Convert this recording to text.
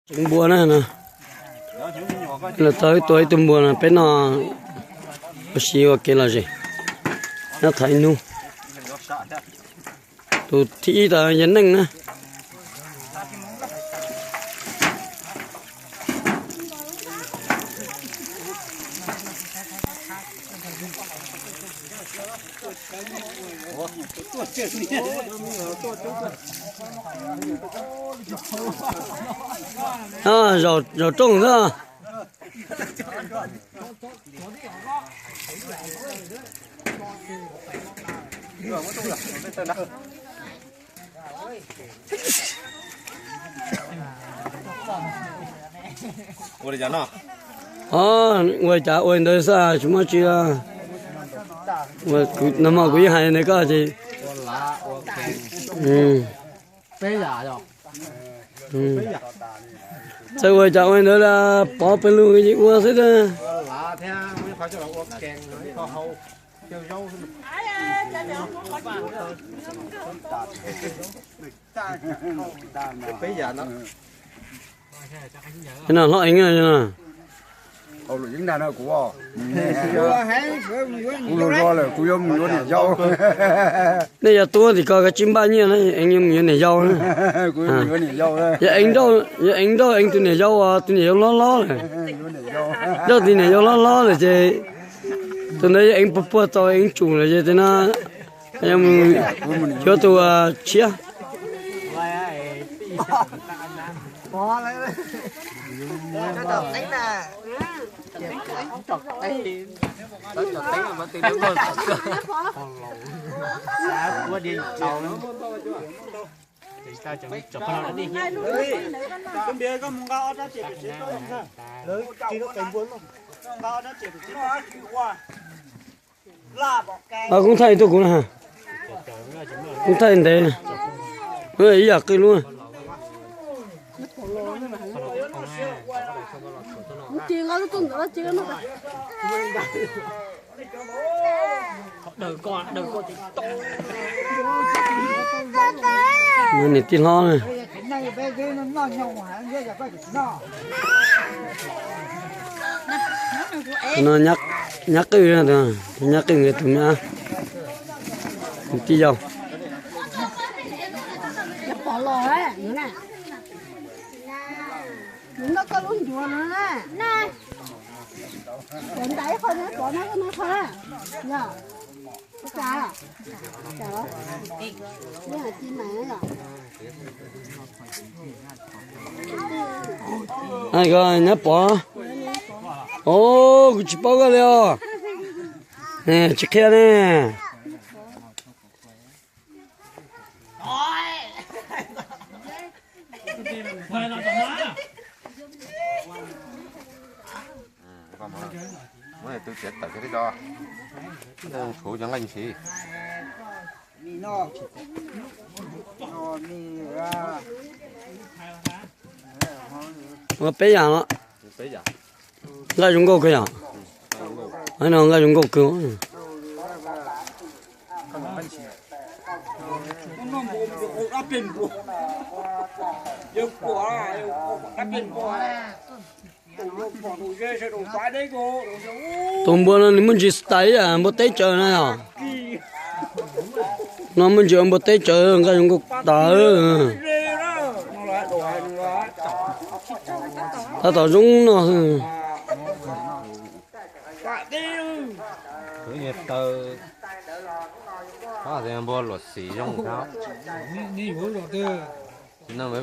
Trứng bùa này nè là tới tuổi tụm bùa là bên nó xí vào kia là gì nó thấy nu tụt thị ta nhấn nâng nè rồi trông ra người cha ơi nơi xa chúng ta chưa nằm ở quý hai này có gì sao người cha ơi nữa là bỏ bên luôn cái gì qua thế đó cái nào loại nghe chưa Ồ, lũ dính đàn nào của lũ lo là cú yếm lũ này dâu. Đây giờ tôi thì coi cái chim bao nhiêu đấy, anh em như này dâu nữa. Cú yếm lũ này dâu đấy. Giờ anh đâu, anh tôi này dâu lo này. Đâu thì này dâu lo là gì? Tôi nói anh bố tôi anh chủ là gì thế nào? Em cho tôi chia. Cũng thấy tôi cũng hả? Cũng thấy thế. Người giặc cái luôn. Chị có tuần đó chị nó đừng con thì to nó nít tin lo này nó nhắc cái này thôi nhắc cái người tụi nó tí dầu bỏ lò ấy nữa nè nó có luôn chùa nữa nè đến đấy thôi nó bỏ nó thôi nhá cá đây là chim này nhá ai coi nhấp bỏ ô chỉ bỏ cái liao nè chỉ kia nè Mới tôi chết tại cái đó. Số chẳng lành gì. mà bé già đó ngay chúng cô kìa anh nào ngay chúng cô cứu tụi bữa nó muốn chỉ tay à một tay chờ này à nó muốn chỉ một tay chờ ngay chúng cô đỡ ta tao giống nó cứ như tờ có thể mua lột xì trong tháo nó mới